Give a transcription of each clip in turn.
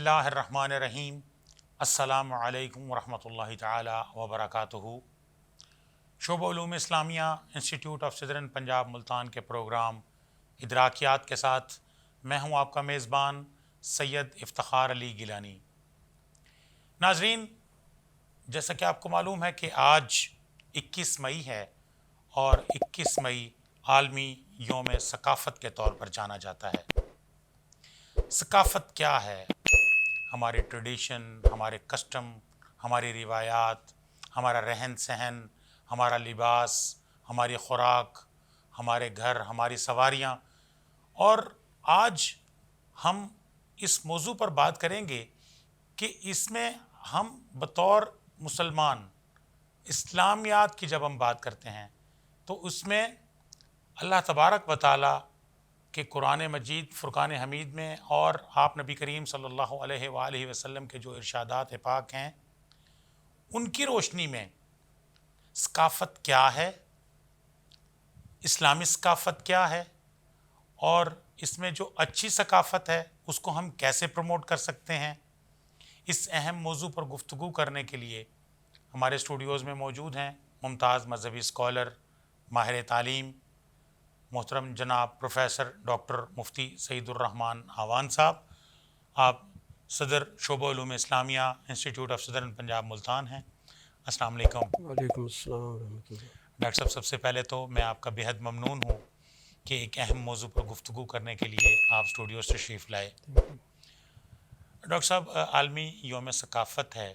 اللہ الرحمن الرحیم۔ السلام علیکم ورحمۃ اللہ تعالی وبرکاتہ۔ شعبہ علوم اسلامیہ institute of southern Punjab Multan کے پروگرام ادراکیات کے ساتھ میں ہوں آپ کا میزبان سید افتخار علی گیلانی۔ ناظرین، جیسا کہ آپ کو معلوم ہے کہ آج 21 مئی ہے اور 21 مئی عالمی یوم ثقافت کے طور پر جانا جاتا ہے۔ ثقافت کیا ہے؟ ہمارے ٹریڈیشن، ہمارے کسٹم، ہماری روایات، ہمارا رہن سہن، ہمارا لباس، ہماری خوراک، ہمارے گھر، ہماری سواریاں۔ اور آج ہم اس موضوع پر بات کریں گے کہ اس میں ہم بطور مسلمان اسلامیات کی جب ہم بات کرتے ہیں تو اس میں اللہ تبارک و تعالیٰ کہ قرآن مجید فرقان حمید میں اور آپ نبی کریم صلی اللہ علیہ وآلہ وسلم کے جو ارشادات پاک ہیں ان کی روشنی میں ثقافت کیا ہے، اسلامی ثقافت کیا ہے، اور اس میں جو اچھی ثقافت ہے اس کو ہم کیسے پروموٹ کر سکتے ہیں، اس اہم موضوع پر گفتگو کرنے کے لیے ہمارے اسٹوڈیوز میں موجود ہیں ممتاز مذہبی اسکالر، ماہر تعلیم، محترم جناب پروفیسر ڈاکٹر مفتی سعید الرحمان آوان صاحب۔ آپ صدر شعبہ علوم اسلامیہ institute of southern Punjab Multan ہیں۔ السلام علیکم۔ وعلیکم السلام ورحمۃ اللہ۔ ڈاکٹر صاحب، سب سے پہلے تو میں آپ کا بےحد ممنون ہوں کہ ایک اہم موضوع پر گفتگو کرنے کے لیے آپ اسٹوڈیو سے تشریف لائے۔ ڈاکٹر صاحب، عالمی یوم ثقافت ہے،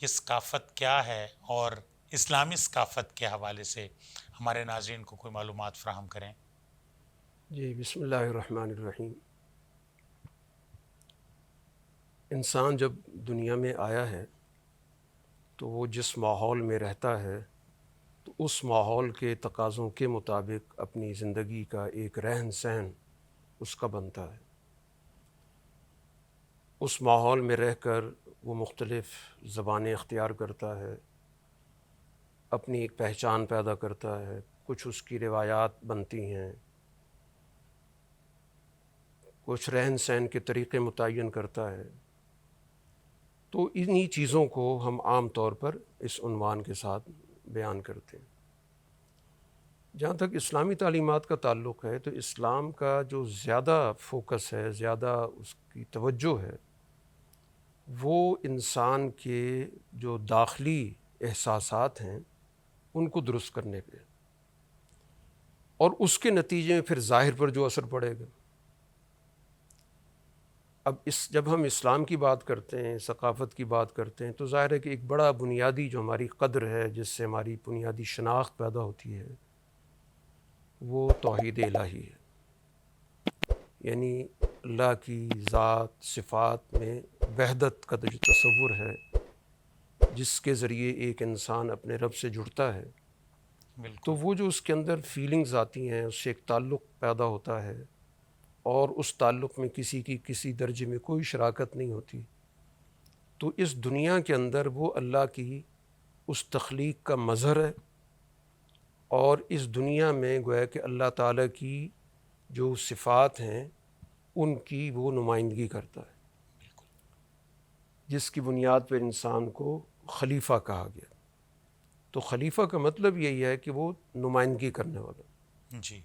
یہ ثقافت کیا ہے اور اسلامی ثقافت کے حوالے سے ہمارے ناظرین کو کوئی معلومات فراہم کریں؟ جی، بسم اللہ الرحمن الرحیم۔ انسان جب دنیا میں آیا ہے تو وہ جس ماحول میں رہتا ہے تو اس ماحول کے تقاضوں کے مطابق اپنی زندگی کا ایک رہن سہن اس کا بنتا ہے۔ اس ماحول میں رہ کر وہ مختلف زبانیں اختیار کرتا ہے، اپنی ایک پہچان پیدا کرتا ہے، کچھ اس کی روایات بنتی ہیں، کچھ رہن سہن کے طریقے متعین کرتا ہے۔ تو انہی چیزوں کو ہم عام طور پر اس عنوان کے ساتھ بیان کرتے ہیں۔ جہاں تک اسلامی تعلیمات کا تعلق ہے تو اسلام کا جو زیادہ فوکس ہے، زیادہ اس کی توجہ ہے، وہ انسان کے جو داخلی احساسات ہیں ان کو درست کرنے پہ، اور اس کے نتیجے میں پھر ظاہر پر جو اثر پڑے گا۔ اب جب ہم اسلام کی بات کرتے ہیں، ثقافت کی بات کرتے ہیں، تو ظاہر ہے کہ ایک بڑا بنیادی جو ہماری قدر ہے، جس سے ہماری بنیادی شناخت پیدا ہوتی ہے، وہ توحید الہی ہے، یعنی اللہ کی ذات صفات میں وحدت کا جو تصور ہے، جس کے ذریعے ایک انسان اپنے رب سے جڑتا ہے، تو وہ جو اس کے اندر فیلنگز آتی ہیں، اس سے ایک تعلق پیدا ہوتا ہے، اور اس تعلق میں کسی کی کسی درجے میں کوئی شراکت نہیں ہوتی، تو اس دنیا کے اندر وہ اللہ کی اس تخلیق کا مظہر ہے، اور اس دنیا میں گویا کہ اللہ تعالیٰ کی جو صفات ہیں ان کی وہ نمائندگی کرتا ہے، جس کی بنیاد پر انسان کو خلیفہ کہا گیا۔ تو خلیفہ کا مطلب یہی ہے کہ وہ نمائندگی کرنے والا۔ جی۔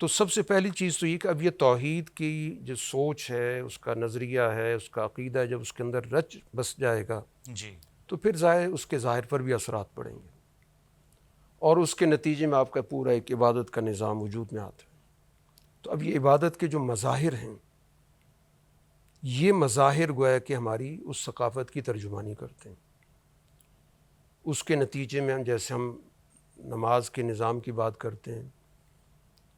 تو سب سے پہلی چیز تو یہ کہ اب یہ توحید کی جو سوچ ہے، اس کا نظریہ ہے، اس کا عقیدہ جب اس کے اندر رچ بس جائے گا جی۔ تو پھر اس کے ظاہر پر بھی اثرات پڑیں گے، اور اس کے نتیجے میں آپ کا پورا ایک عبادت کا نظام وجود میں آتا ہے۔ تو اب یہ عبادت کے جو مظاہر ہیں، یہ مظاہر گویا کہ ہماری اس ثقافت کی ترجمانی کرتے ہیں۔ اس کے نتیجے میں جیسے ہم نماز کے نظام کی بات کرتے ہیں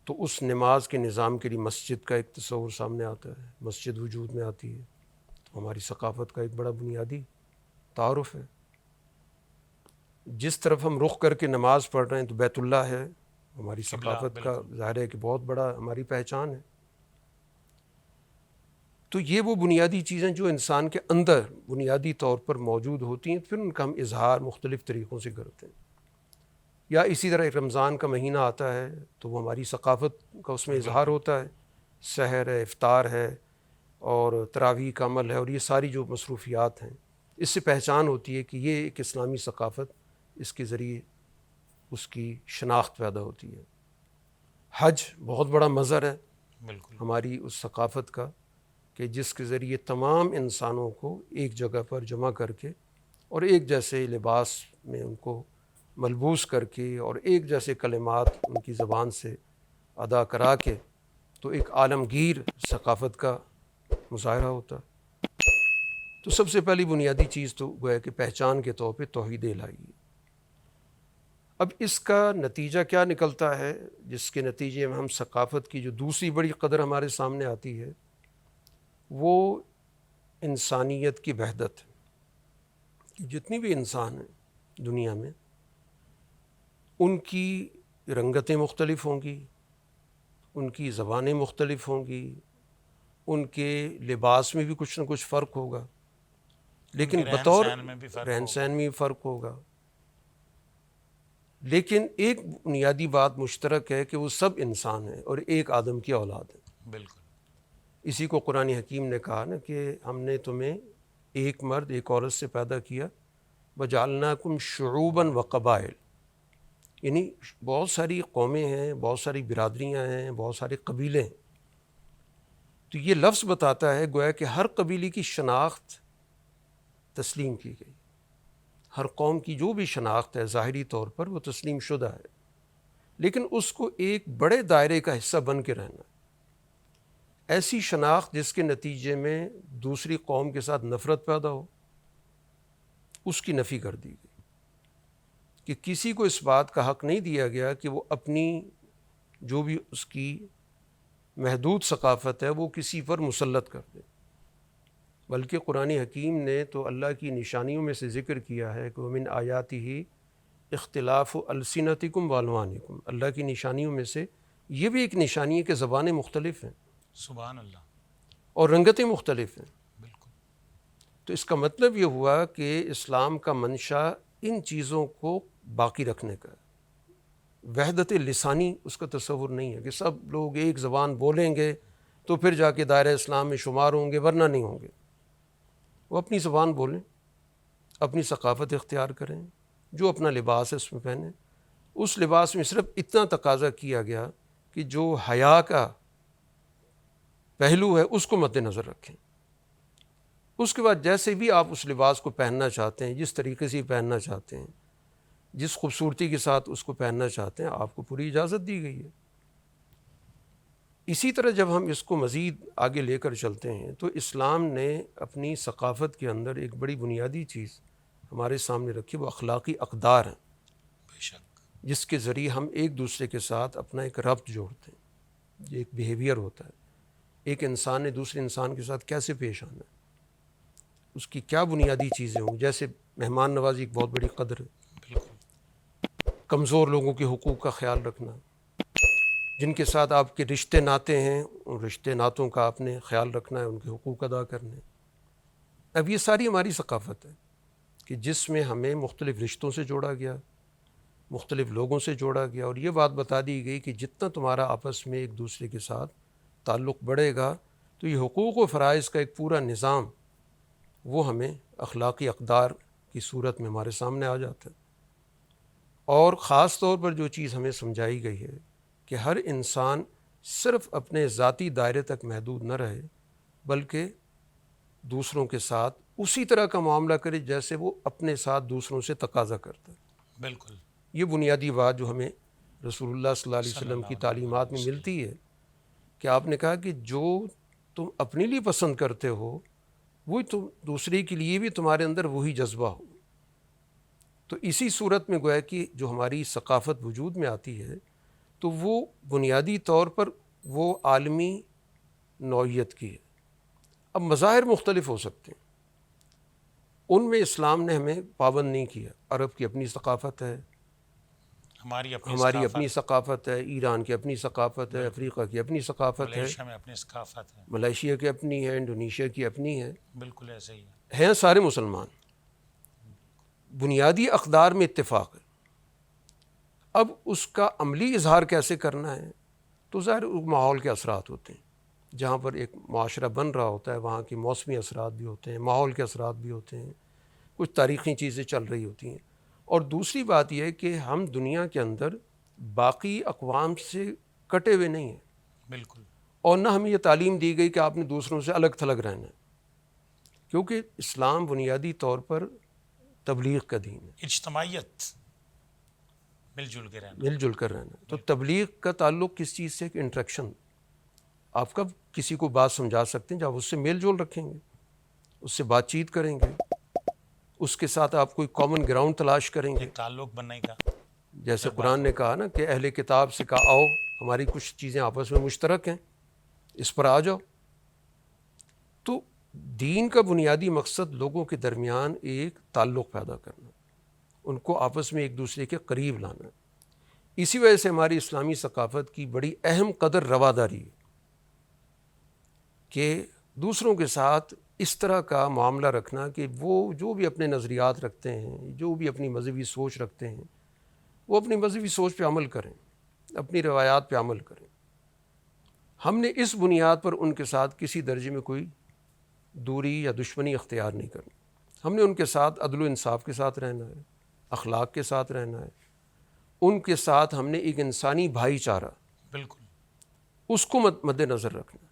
تو اس نماز کے نظام کے لیے مسجد کا ایک تصور سامنے آتا ہے، مسجد وجود میں آتی ہے، تو ہماری ثقافت کا ایک بڑا بنیادی تعارف ہے۔ جس طرف ہم رخ کر کے نماز پڑھ رہے ہیں تو بیت اللہ ہے، ہماری ثقافت کا ظاہر ہے کہ بہت بڑا ہماری پہچان ہے۔ تو یہ وہ بنیادی چیزیں جو انسان کے اندر بنیادی طور پر موجود ہوتی ہیں، پھر ان کا ہم اظہار مختلف طریقوں سے کرتے ہیں۔ یا اسی طرح رمضان کا مہینہ آتا ہے تو وہ ہماری ثقافت کا اس میں اظہار ہوتا ہے، سحر ہے، افطار ہے، اور تراویح کا عمل ہے، اور یہ ساری جو مصروفیات ہیں، اس سے پہچان ہوتی ہے کہ یہ ایک اسلامی ثقافت، اس کے ذریعے اس کی شناخت پیدا ہوتی ہے۔ حج بہت بڑا مظہر ہے بالکل ہماری اس ثقافت کا، کہ جس کے ذریعے تمام انسانوں کو ایک جگہ پر جمع کر کے اور ایک جیسے لباس میں ان کو ملبوس کر کے اور ایک جیسے کلمات ان کی زبان سے ادا کرا کے تو ایک عالمگیر ثقافت کا مظاہرہ ہوتا ہے۔ تو سب سے پہلی بنیادی چیز تو گویا کہ پہچان کے طور پہ توحید الہی ہے۔ اب اس کا نتیجہ کیا نکلتا ہے، جس کے نتیجے میں ہم ثقافت کی جو دوسری بڑی قدر ہمارے سامنے آتی ہے، وہ انسانیت کی وحدت ہے۔ کہ جتنی بھی انسان ہیں دنیا میں، ان کی رنگتیں مختلف ہوں گی، ان کی زبانیں مختلف ہوں گی، ان کے لباس میں بھی کچھ نہ کچھ فرق ہوگا، لیکن ان کے بطور رہن سہن میں بھی فرق رہن ہوگا۔ سہن میں بھی فرق ہوگا، لیکن ایک بنیادی بات مشترک ہے کہ وہ سب انسان ہیں اور ایک آدم کی اولاد ہے۔ بالکل اسی کو قرآن حکیم نے کہا نا کہ ہم نے تمہیں ایک مرد ایک عورت سے پیدا کیا، وَجَعَلْنَاكُمْ شُعُوبًا وَقَبَائِلَ، یعنی بہت ساری قومیں ہیں، بہت ساری برادریاں ہیں، بہت سارے قبیلے ہیں۔ تو یہ لفظ بتاتا ہے گویا کہ ہر قبیلے کی شناخت تسلیم کی گئی، ہر قوم کی جو بھی شناخت ہے ظاہری طور پر وہ تسلیم شدہ ہے، لیکن اس کو ایک بڑے دائرے کا حصہ بن کے رہنا ہے۔ ایسی شناخت جس کے نتیجے میں دوسری قوم کے ساتھ نفرت پیدا ہو، اس کی نفی کر دی گئی، کہ کسی کو اس بات کا حق نہیں دیا گیا کہ وہ اپنی جو بھی اس کی محدود ثقافت ہے وہ کسی پر مسلط کر دے، بلکہ قرآن حکیم نے تو اللہ کی نشانیوں میں سے ذکر کیا ہے کہ وَمِنْ آیَاتِهِ اخْتِلَافُ أَلْسِنَتِكُمْ وَأَلْوَانِكُمْ، اللہ کی نشانیوں میں سے یہ بھی ایک نشانی ہے کہ زبانیں مختلف ہیں سبحان اللہ۔ اور رنگتیں مختلف ہیں۔ بالکل تو اس کا مطلب یہ ہوا کہ اسلام کا منشا ان چیزوں کو باقی رکھنے کا ہے۔ وحدت لسانی اس کا تصور نہیں ہے کہ سب لوگ ایک زبان بولیں گے تو پھر جا کے دائرہ اسلام میں شمار ہوں گے، ورنہ نہیں ہوں گے۔ وہ اپنی زبان بولیں، اپنی ثقافت اختیار کریں، جو اپنا لباس ہے اس میں پہنیں۔ اس لباس میں صرف اتنا تقاضا کیا گیا کہ جو حیا کا پہلو ہے اس کو مد نظر رکھیں۔ اس کے بعد جیسے بھی آپ اس لباس کو پہننا چاہتے ہیں، جس طریقے سے پہننا چاہتے ہیں، جس خوبصورتی کے ساتھ اس کو پہننا چاہتے ہیں، آپ کو پوری اجازت دی گئی ہے۔ اسی طرح جب ہم اس کو مزید آگے لے کر چلتے ہیں تو اسلام نے اپنی ثقافت کے اندر ایک بڑی بنیادی چیز ہمارے سامنے رکھی، وہ اخلاقی اقدار ہیں، بے شک۔ جس کے ذریعے ہم ایک دوسرے کے ساتھ اپنا ایک ربط جوڑتے ہیں۔ یہ ایک بیہیویئر ہوتا ہے، ایک انسان نے دوسرے انسان کے ساتھ کیسے پیش آنا ہے، اس کی کیا بنیادی چیزیں ہوں۔ جیسے مہمان نوازی ایک بہت بڑی قدر ہے، بالکل کمزور لوگوں کے حقوق کا خیال رکھنا، جن کے ساتھ آپ کے رشتے ناتے ہیں ان رشتے ناتوں کا آپ نے خیال رکھنا ہے، ان کے حقوق ادا کرنے۔ اب یہ ساری ہماری ثقافت ہے کہ جس میں ہمیں مختلف رشتوں سے جوڑا گیا، مختلف لوگوں سے جوڑا گیا، اور یہ بات بتا دی گئی کہ جتنا تمہارا آپس میں ایک دوسرے کے ساتھ تعلق بڑھے گا تو یہ حقوق و فرائض کا ایک پورا نظام وہ ہمیں اخلاقی اقدار کی صورت میں ہمارے سامنے آ جاتا ہے۔ اور خاص طور پر جو چیز ہمیں سمجھائی گئی ہے کہ ہر انسان صرف اپنے ذاتی دائرے تک محدود نہ رہے، بلکہ دوسروں کے ساتھ اسی طرح کا معاملہ کرے جیسے وہ اپنے ساتھ دوسروں سے تقاضا کرتا ہے۔ بالکل یہ بنیادی بات جو ہمیں رسول اللہ صلی اللہ علیہ وسلم کی تعلیمات میں ملتی ہے کہ آپ نے کہا کہ جو تم اپنے لیے پسند کرتے ہو وہی تم دوسرے کے لیے بھی تمہارے اندر وہی جذبہ ہو۔ تو اسی صورت میں گویا کہ جو ہماری ثقافت وجود میں آتی ہے تو وہ بنیادی طور پر وہ عالمی نوعیت کی ہے۔ اب مظاہر مختلف ہو سکتے ہیں، ان میں اسلام نے ہمیں پابند نہیں کیا۔ عرب کی اپنی ثقافت ہے، ہماری اپنی ثقافت ہے، ایران کی اپنی ثقافت ہے، افریقہ کی اپنی ثقافت ہے، ملیشیا میں اپنی ثقافت ہے، ملائیشیا کی اپنی ہے، انڈونیشیا کی اپنی ہے، بالکل ایسے ہی ہے۔ ہیں سارے مسلمان، بنیادی اقدار میں اتفاق ہے۔ اب اس کا عملی اظہار کیسے کرنا ہے تو ظاہر ماحول کے اثرات ہوتے ہیں۔ جہاں پر ایک معاشرہ بن رہا ہوتا ہے وہاں کے موسمی اثرات بھی ہوتے ہیں، ماحول کے اثرات بھی ہوتے ہیں، کچھ تاریخی چیزیں چل رہی ہوتی ہیں. اور دوسری بات یہ ہے کہ ہم دنیا کے اندر باقی اقوام سے کٹے ہوئے نہیں ہیں، بالکل. اور نہ ہمیں یہ تعلیم دی گئی کہ آپ نے دوسروں سے الگ تھلگ رہنا ہے، کیونکہ اسلام بنیادی طور پر تبلیغ کا دین ہے، اجتماعیت، مل جل کے رہنا. مل جل کر رہنا. تو تبلیغ کا تعلق کس چیز سے؟ ایک انٹریکشن. آپ کب کسی کو بات سمجھا سکتے ہیں؟ جب اس سے میل جول رکھیں گے، اس سے بات چیت کریں گے، اس کے ساتھ آپ کوئی کامن گراؤنڈ تلاش کریں گے. ایک تعلق بننے کا. جیسے قرآن نے کہا نا کہ اہل کتاب سے کہا آؤ ہماری کچھ چیزیں آپس میں مشترک ہیں، اس پر آ جاؤ. تو دین کا بنیادی مقصد لوگوں کے درمیان ایک تعلق پیدا کرنا، ان کو آپس میں ایک دوسرے کے قریب لانا. اسی وجہ سے ہماری اسلامی ثقافت کی بڑی اہم قدر رواداری ہے کہ دوسروں کے ساتھ اس طرح کا معاملہ رکھنا کہ وہ جو بھی اپنے نظریات رکھتے ہیں، جو بھی اپنی مذہبی سوچ رکھتے ہیں، وہ اپنی مذہبی سوچ پہ عمل کریں، اپنی روایات پہ عمل کریں. ہم نے اس بنیاد پر ان کے ساتھ کسی درجے میں کوئی دوری یا دشمنی اختیار نہیں کرنی. ہم نے ان کے ساتھ عدل و انصاف کے ساتھ رہنا ہے، اخلاق کے ساتھ رہنا ہے. ان کے ساتھ ہم نے ایک انسانی بھائی چارہ، بالکل. اس کو مد نظر رکھنا.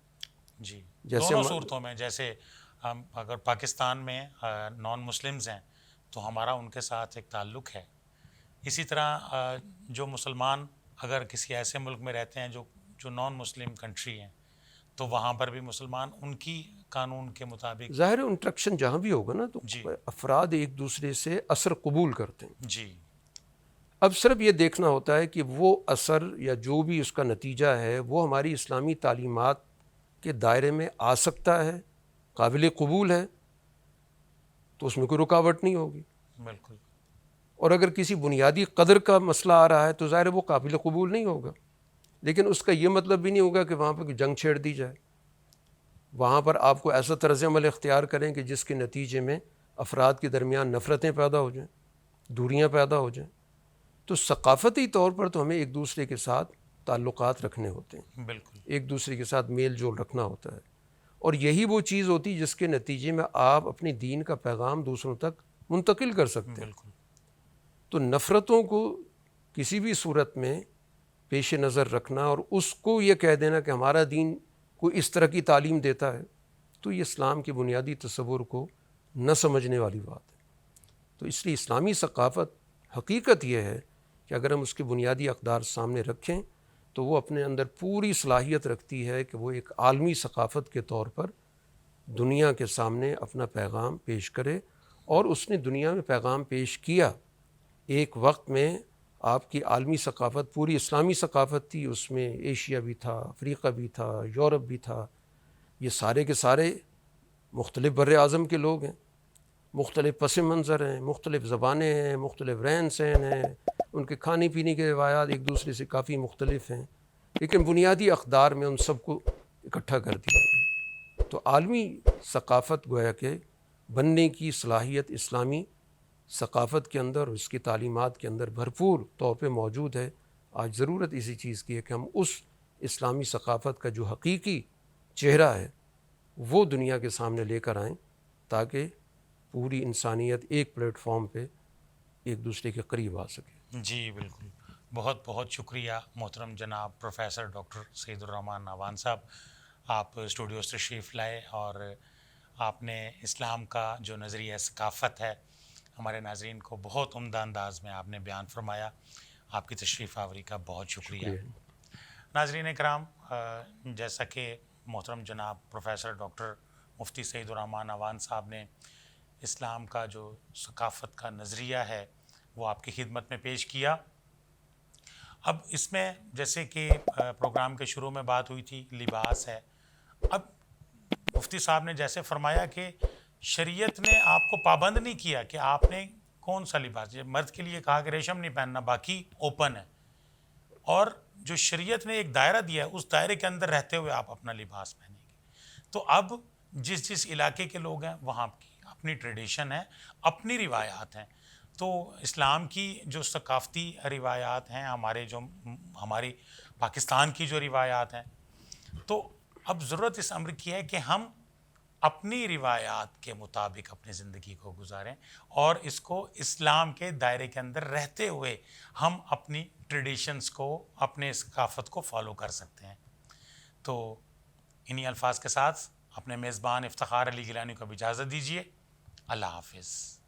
جی. جیسے دونوں صورتوں میں، جیسے ہم اگر پاکستان میں نان مسلمز ہیں تو ہمارا ان کے ساتھ ایک تعلق ہے. اسی طرح جو مسلمان اگر کسی ایسے ملک میں رہتے ہیں جو نان مسلم کنٹری ہیں تو وہاں پر بھی مسلمان ان کی قانون کے مطابق. ظاہر انٹریکشن جہاں بھی ہوگا نا تو جی. افراد ایک دوسرے سے اثر قبول کرتے ہیں. جی. اب صرف یہ دیکھنا ہوتا ہے کہ وہ اثر یا جو بھی اس کا نتیجہ ہے وہ ہماری اسلامی تعلیمات کے دائرے میں آ سکتا ہے، قابل قبول ہے، تو اس میں کوئی رکاوٹ نہیں ہوگی. بالکل. اور اگر کسی بنیادی قدر کا مسئلہ آ رہا ہے تو ظاہر وہ قابل قبول نہیں ہوگا. لیکن اس کا یہ مطلب بھی نہیں ہوگا کہ وہاں پر کوئی جنگ چھیڑ دی جائے. وہاں پر آپ کو ایسا طرز عمل اختیار کریں کہ جس کے نتیجے میں افراد کے درمیان نفرتیں پیدا ہو جائیں، دوریاں پیدا ہو جائیں. تو ثقافتی طور پر تو ہمیں ایک دوسرے کے ساتھ تعلقات رکھنے ہوتے ہیں، بالکل. ایک دوسرے کے ساتھ میل جول رکھنا ہوتا ہے. اور یہی وہ چیز ہوتی ہے جس کے نتیجے میں آپ اپنے دین کا پیغام دوسروں تک منتقل کر سکتے ہیں. بالکل. تو نفرتوں کو کسی بھی صورت میں پیش نظر رکھنا اور اس کو یہ کہہ دینا کہ ہمارا دین کوئی اس طرح کی تعلیم دیتا ہے، تو یہ اسلام کے بنیادی تصور کو نہ سمجھنے والی بات ہے. تو اس لیے اسلامی ثقافت حقیقت یہ ہے کہ اگر ہم اس کے بنیادی اقدار سامنے رکھیں تو وہ اپنے اندر پوری صلاحیت رکھتی ہے کہ وہ ایک عالمی ثقافت کے طور پر دنیا کے سامنے اپنا پیغام پیش کرے. اور اس نے دنیا میں پیغام پیش کیا. ایک وقت میں آپ کی عالمی ثقافت پوری اسلامی ثقافت تھی، اس میں ایشیا بھی تھا، افریقہ بھی تھا، یورپ بھی تھا. یہ سارے کے سارے مختلف بر اعظم کے لوگ ہیں، مختلف پس منظر ہیں، مختلف زبانیں ہیں، مختلف رہن سہن ہیں، ان کے کھانے پینے کے روایات ایک دوسرے سے کافی مختلف ہیں، لیکن بنیادی اقدار میں ان سب کو اکٹھا کر دیا گیا. تو عالمی ثقافت گویا کہ بننے کی صلاحیت اسلامی ثقافت کے اندر اور اس کی تعلیمات کے اندر بھرپور طور پہ موجود ہے. آج ضرورت اسی چیز کی ہے کہ ہم اس اسلامی ثقافت کا جو حقیقی چہرہ ہے وہ دنیا کے سامنے لے کر آئیں تاکہ پوری انسانیت ایک پلیٹ فارم پہ ایک دوسرے کے قریب آ سکے. جی بالکل. بہت بہت شکریہ محترم جناب پروفیسر ڈاکٹر سعید الرحمان نعوان صاحب، آپ اسٹوڈیو سے تشریف لائے اور آپ نے اسلام کا جو نظریہ ثقافت ہے ہمارے ناظرین کو بہت عمدہ انداز میں آپ نے بیان فرمایا. آپ کی تشریف آوری کا بہت شکریہ. ناظرین کرام، جیسا کہ محترم جناب پروفیسر ڈاکٹر مفتی سعید الرحمان نعوان صاحب نے اسلام کا جو ثقافت کا نظریہ ہے وہ آپ کی خدمت میں پیش کیا. اب اس میں جیسے کہ پروگرام کے شروع میں بات ہوئی تھی لباس ہے. اب مفتی صاحب نے جیسے فرمایا کہ شریعت نے آپ کو پابند نہیں کیا کہ آپ نے کون سا لباس، مرد کے لیے کہا کہ ریشم نہیں پہننا، باقی اوپن ہے. اور جو شریعت نے ایک دائرہ دیا ہے اس دائرے کے اندر رہتے ہوئے آپ اپنا لباس پہنیں گے. تو اب جس علاقے کے لوگ ہیں وہاں کی اپنی ٹریڈیشن ہے، اپنی روایات ہیں. تو اسلام کی جو ثقافتی روایات ہیں، ہماری پاکستان کی جو روایات ہیں، تو اب ضرورت اس امر کی ہے کہ ہم اپنی روایات کے مطابق اپنی زندگی کو گزاریں اور اس کو اسلام کے دائرے کے اندر رہتے ہوئے ہم اپنی ٹریڈیشنز کو اپنے ثقافت کو فالو کر سکتے ہیں. تو انہی الفاظ کے ساتھ اپنے میزبان افتخار علی گیلانی کو بھی اجازت دیجیے. اللہ حافظ.